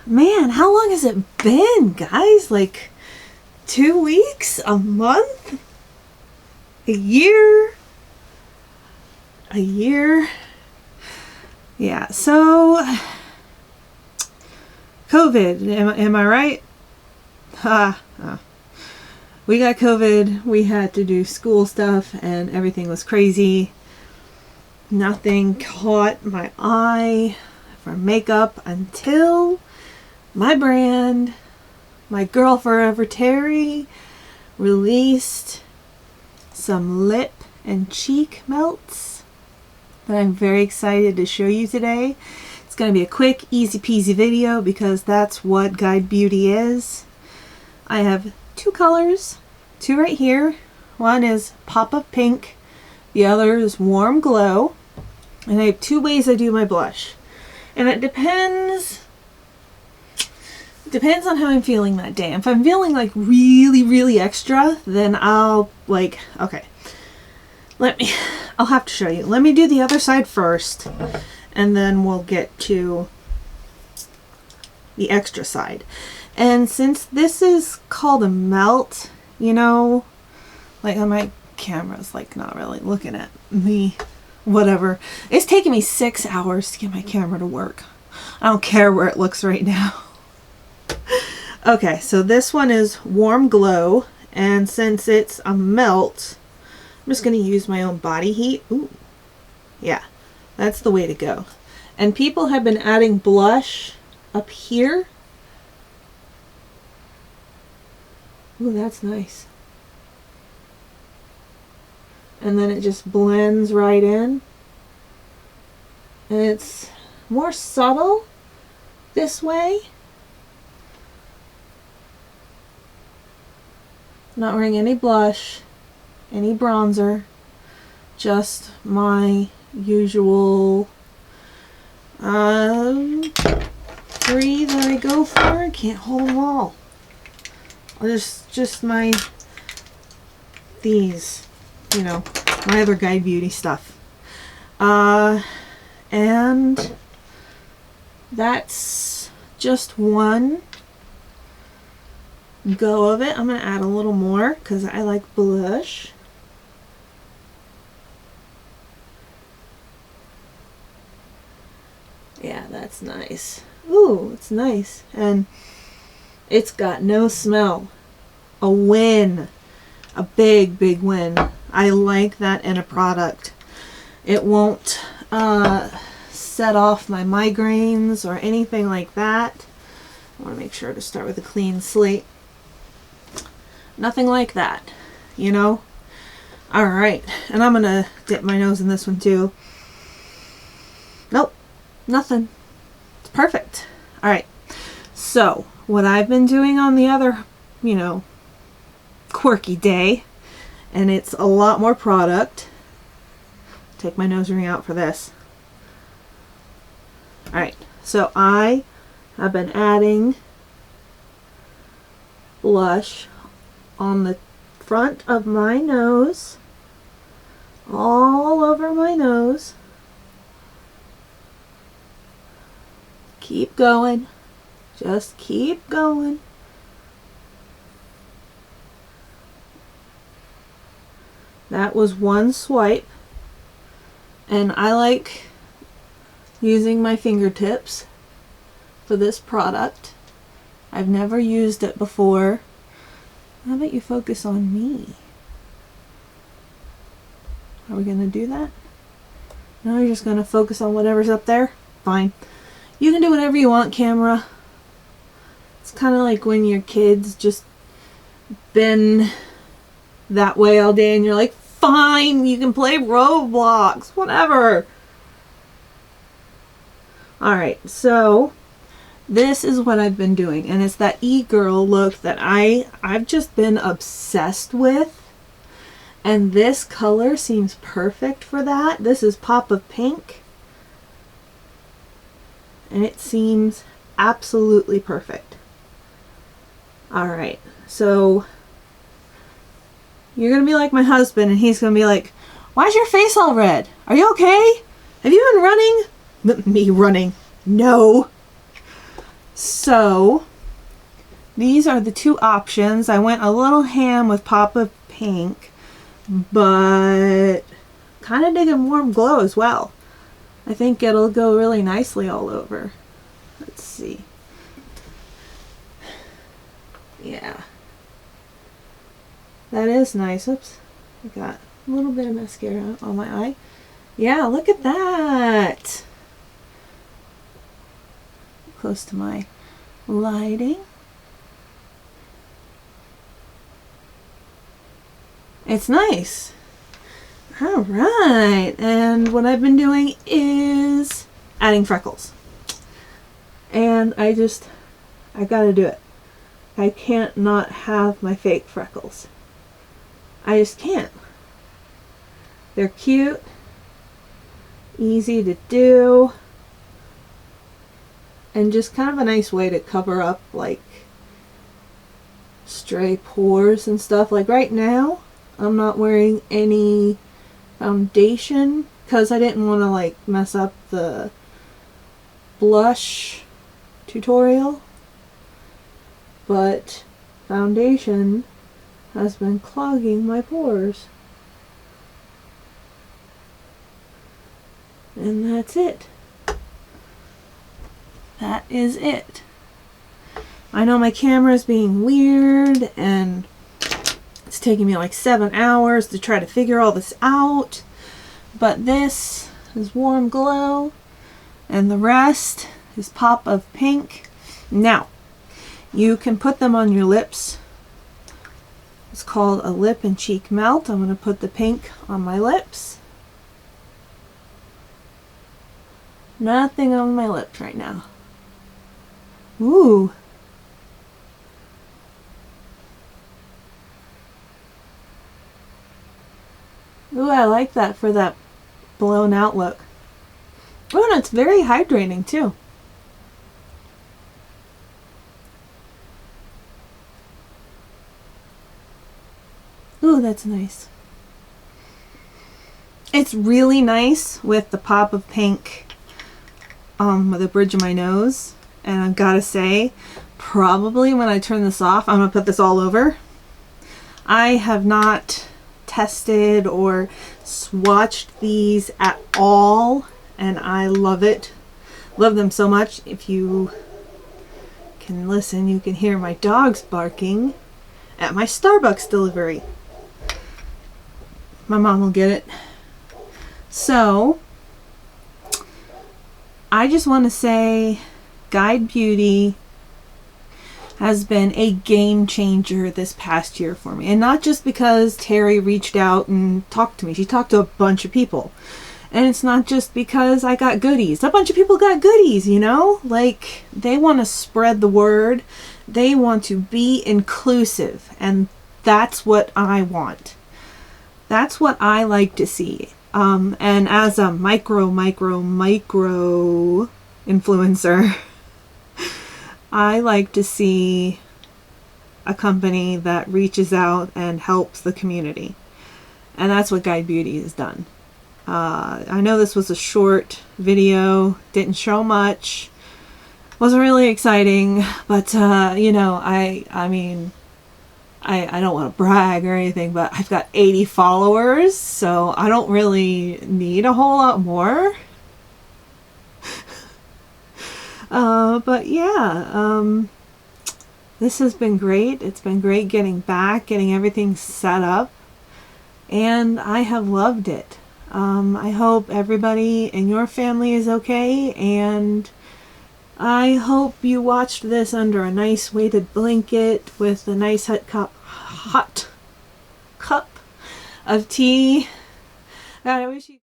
Man, how long has it been, guys? Like 2 weeks? A month? A year? A year? Yeah, so COVID, am I right? We got COVID, we had to do school stuff, and everything was crazy. Nothing caught my eye for makeup until my brand, my girl Forever Terry, released some lip and cheek melts that I'm very excited to show you today. It's going to be a quick, easy peasy video because that's what Guide Beauty is. I have two colors, two right here. One is Pop-Up Pink, the other is Warm Glow. And I have two ways I do my blush. And it depends on how I'm feeling that day. If I'm feeling like really extra, then I'll like, okay, I'll have to show you. Let me do the other side first, and then we'll get to the extra side. And since this is called a melt, you know, like on my camera's like not really looking at me, whatever. It's taken me 6 hours to get my camera to work. I don't care where it looks right now. Okay, so this one is Warm Glow, and since it's a melt, I'm just going to use my own body heat. Ooh, yeah, that's the way to go. And people have been adding blush up here. Ooh, that's nice. And then it just blends right in. And it's more subtle this way. Not wearing any blush, any bronzer, just my usual 3 that I go for. Can't hold them all. Just my, these, you know, my other Guide Beauty stuff. And that's just one go of it. I'm going to add a little more because I like blush. Yeah, that's nice. Ooh, it's nice. And it's got no smell. A win. A big win. I like that in a product. It won't set off my migraines or anything like that. I want to make sure to start with a clean slate. Nothing like that, you know? Alright, and I'm going to dip my nose in this one too. Nope, nothing. It's perfect. Alright, so what I've been doing on the other, you know, quirky day, and it's a lot more product. Take my nose ring out for this. Alright, so I have been adding blush on the front of my nose, all over my nose. Keep going. Just keep going. That was one swipe. And I like using my fingertips for this product. I've never used it before. How about you focus on me? Are we going to do that? No, you're just going to focus on whatever's up there? Fine. You can do whatever you want, camera. It's kind of like when your kids just been that way all day and you're like, fine, you can play Roblox, whatever. Alright, so this is what I've been doing, and it's that e-girl look that I've just been obsessed with, and this color seems perfect for that. This is Pop-Up Pink, and it seems absolutely perfect. Alright, so you're gonna be like my husband, and he's gonna be like, why's your face all red? Are you okay? Have you been running? Me running? No. So these are the two options. I went a little ham with Pop of Pink, but kind of digging Warm Glow as well. I think it'll go really nicely all over. Let's see. Yeah. That is nice. Oops. I got a little bit of mascara on my eye. Yeah, look at that. Close to my lighting. It's nice. All right. And what I've been doing is adding freckles. And I gotta do it. I can't not have my fake freckles. I just can't. They're cute, easy to do, and just kind of a nice way to cover up like stray pores and stuff. Like right now, I'm not wearing any foundation because I didn't want to like mess up the blush tutorial, but foundation has been clogging my pores. And that's it. That is it. I know my camera is being weird and it's taking me like 7 hours to try to figure all this out, but this is Warm Glow and the rest is Pop of Pink. Now, you can put them on your lips. It's called a lip and cheek melt. I'm going to put the pink on my lips. Nothing on my lips right now. Ooh. Ooh, I like that for that blown out look. Oh, and it's very hydrating too. Ooh, that's nice. It's really nice with the Pop of Pink with the bridge of my nose. And I've got to say, probably when I turn this off, I'm going to put this all over. I have not tested or swatched these at all, and I love it. Love them so much. If you can listen, you can hear my dogs barking at my Starbucks delivery. My mom will get it. So, I just want to say Guide Beauty has been a game changer this past year for me. And not just because Terry reached out and talked to me. She talked to a bunch of people. And it's not just because I got goodies. A bunch of people got goodies, you know? Like, they want to spread the word. They want to be inclusive. And that's what I want. That's what I like to see. And as a micro influencer, I like to see a company that reaches out and helps the community. And that's what Guide Beauty has done. I know this was a short video, didn't show much, wasn't really exciting, but you know, I mean, I don't want to brag or anything, but I've got 80 followers, so I don't really need a whole lot more. But yeah, this has been great. It's been great getting back, getting everything set up, and I have loved it. I hope everybody in your family is okay, and I hope you watched this under a nice weighted blanket with a nice hot cup of tea. God, I wish you